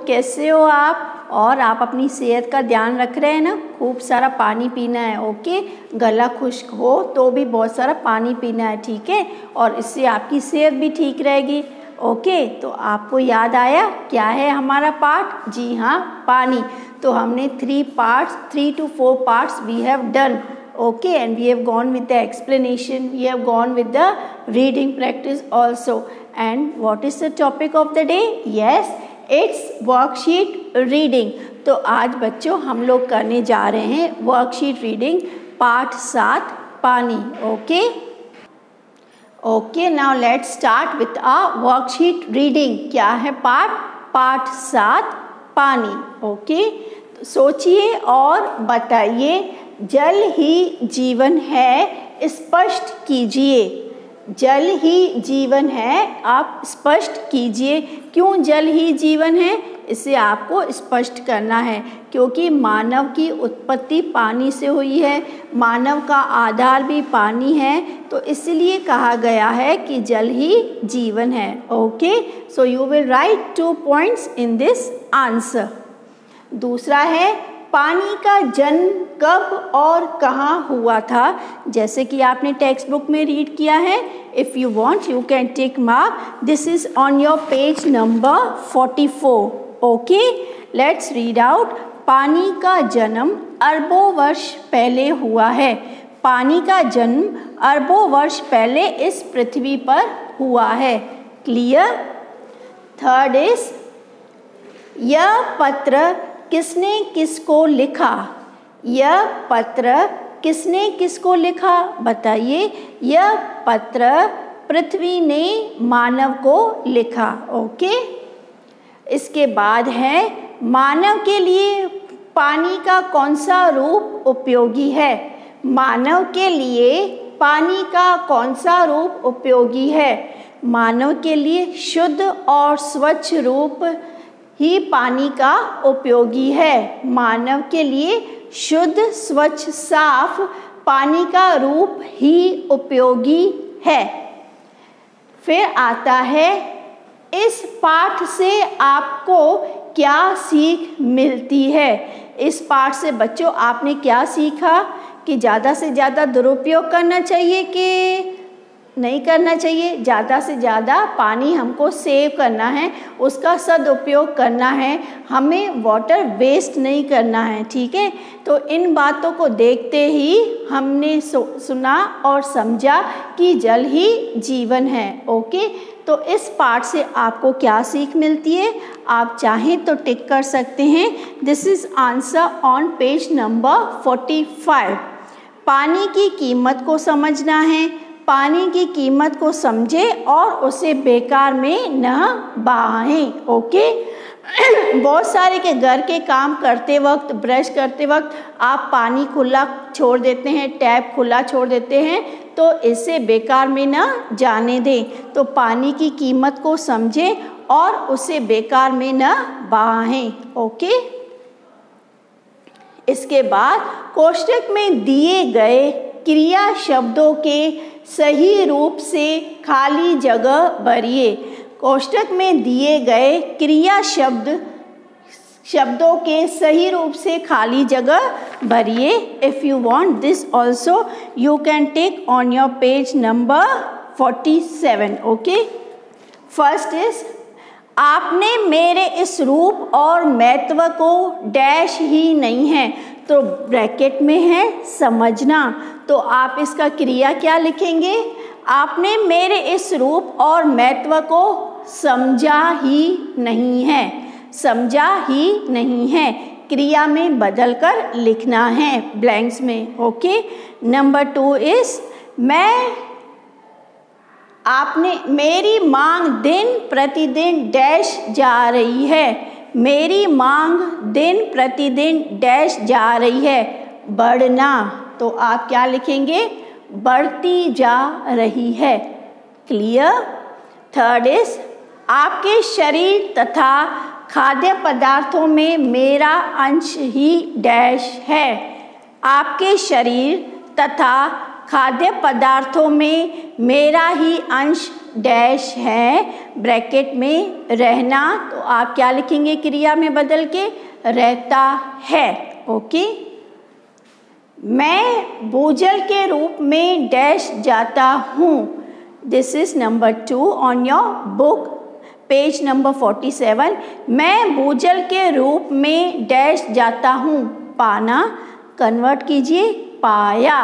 कैसे हो आप? और आप अपनी सेहत का ध्यान रख रहे हैं ना? खूब सारा पानी पीना है, ओके। गला खुश्क हो तो भी बहुत सारा पानी पीना है, ठीक है। और इससे आपकी सेहत भी ठीक रहेगी, ओके। तो आपको याद आया क्या है हमारा पार्ट? जी हाँ, पानी। तो हमने 3 to 4 parts we have done, okay, and we have gone with the explanation, we have gone with the reading practice also. And what is the topic of the day? Yes, it's worksheet reading. तो आज बच्चों हम लोग करने जा रहे हैं worksheet reading part 7 पानी, okay. Okay, now let's start with a worksheet reading. क्या है पार्ट 7 पानी, ओके। तो सोचिए और बताइए, जल ही जीवन है, स्पष्ट कीजिए। जल ही जीवन है, आप स्पष्ट कीजिए। क्यों जल ही जीवन है? इसे आपको स्पष्ट करना है, क्योंकि मानव की उत्पत्ति पानी से हुई है, मानव का आधार भी पानी है, तो इसलिए कहा गया है कि जल ही जीवन है, okay. So you will write 2 points in this answer. दूसरा है, पानी का जन्म कब और कहाँ हुआ था? जैसे कि आपने टेक्स्ट बुक में रीड किया है। If you want you can take mark, this is on your page number 44, okay. Let's read out. पानी का जन्म अरबों वर्ष पहले हुआ है। पानी का जन्म अरबों वर्ष पहले इस पृथ्वी पर हुआ है, क्लियर। थर्ड इज, यह पत्र किसने किसको लिखा? यह पत्र किसने किसको लिखा? बताइए। यह पत्र पृथ्वी ने मानव को लिखा, ओके। इसके बाद है, मानव के लिए पानी का कौन सा रूप उपयोगी है? मानव के लिए पानी का कौन सा रूप उपयोगी है? मानव के लिए शुद्ध और स्वच्छ रूप ही पानी का उपयोगी है। मानव के लिए शुद्ध, स्वच्छ, साफ पानी का रूप ही उपयोगी है। फिर आता है, इस पाठ से आपको क्या सीख मिलती है? इस पाठ से बच्चों आपने क्या सीखा? कि ज़्यादा से ज़्यादा दुरुपयोग करना चाहिए कि नहीं करना चाहिए? ज़्यादा से ज़्यादा पानी हमको सेव करना है, उसका सदुपयोग करना है, हमें वाटर वेस्ट नहीं करना है, ठीक है। तो इन बातों को देखते ही हमने सुना और समझा कि जल ही जीवन है, ओके। तो इस पार्ट से आपको क्या सीख मिलती है? आप चाहें तो टिक कर सकते हैं। This is answer on page number 45। पानी की कीमत को समझना है। पानी की कीमत को समझे और उसे बेकार में न बहाएं, ओके। बहुत सारे के घर के काम करते वक्त, ब्रश करते वक्त आप पानी खुला छोड़ देते हैं, टैप खुला छोड़ देते हैं, तो इसे बेकार में न जाने दें। तो पानी की कीमत को समझें और उसे बेकार में न बहाएं, ओके। इसके बाद कोष्ठक में दिए गए क्रिया शब्दों के सही रूप से खाली जगह भरिए। कोष्ठक में दिए गए क्रिया शब्दों के सही रूप से खाली जगह भरिए। If you want this also you can take on your page number 47, okay. First is, आपने मेरे इस रूप और महत्व को डैश ही नहीं है, तो ब्रैकेट में है समझना। तो आप इसका क्रिया क्या लिखेंगे? आपने मेरे इस रूप और महत्व को समझा ही नहीं है, समझा ही नहीं है। क्रिया में बदल कर लिखना है ब्लैंक्स में, ओके। नंबर 2 इज, आपने मेरी मांग दिन प्रतिदिन डैश जा रही है। मेरी मांग दिन प्रतिदिन डैश जा रही है, बढ़ना। तो आप क्या लिखेंगे? बढ़ती जा रही है, क्लियर। थर्ड इज, आपके शरीर तथा खाद्य पदार्थों में मेरा अंश ही डैश है। आपके शरीर तथा खाद्य पदार्थों में मेरा ही अंश डैश है, ब्रैकेट में रहना, तो आप क्या लिखेंगे क्रिया में बदल के, रहता है। ओके, मैं भूजल के रूप में डैश जाता हूँ। This is number 2 on your book, page number 47। मैं भूजल के रूप में डैश जाता हूँ, पाना कन्वर्ट कीजिए पाया,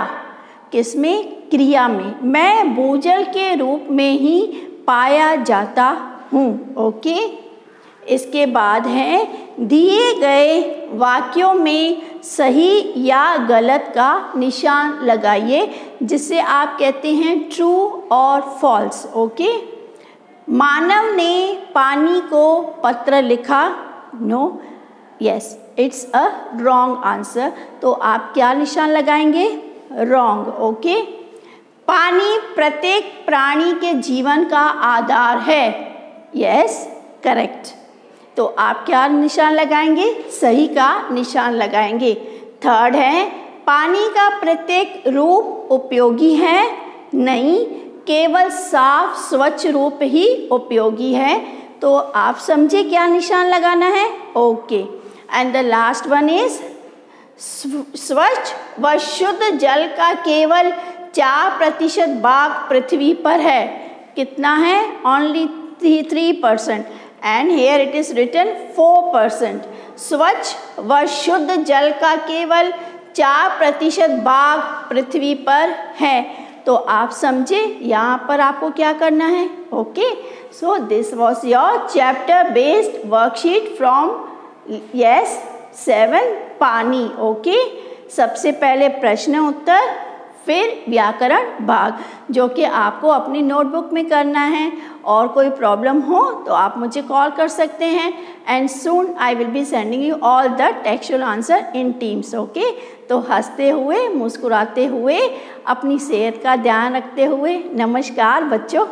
किसमें, क्रिया में। मैं भूजल के रूप में ही पाया जाता हूँ। ओके, इसके बाद है दिए गए वाक्यों में सही या गलत का निशान लगाइए, जिसे आप कहते हैं ट्रू और फॉल्स। ओके, मानव ने पानी को पत्र लिखा, no, yes, it's a wrong answer, तो आप क्या निशान लगाएंगे, रॉन्ग। ओके, पानी प्रत्येक प्राणी के जीवन का आधार है, यस, करेक्ट, तो आप क्या निशान लगाएंगे, सही का निशान लगाएंगे। थर्ड है पानी का प्रत्येक रूप उपयोगी है, नहीं, केवल साफ स्वच्छ रूप ही उपयोगी है, तो आप समझे क्या निशान लगाना है। Okay, and the last one is स्वच्छ व शुद्ध जल का केवल 4% भाग पृथ्वी पर है, कितना है, only 3%, and here it is written 4%। स्वच्छ व शुद्ध जल का केवल 4% भाग पृथ्वी पर है, तो आप समझे यहाँ पर आपको क्या करना है। Okay, so this was your chapter based worksheet from 7 पानी। ओके, सबसे पहले प्रश्न उत्तर, फिर व्याकरण भाग, जो कि आपको अपनी नोटबुक में करना है, और कोई प्रॉब्लम हो तो आप मुझे कॉल कर सकते हैं, and soon I will be sending you all the textual answer in teams. Okay, तो हंसते हुए, मुस्कुराते हुए, अपनी सेहत का ध्यान रखते हुए, नमस्कार बच्चों।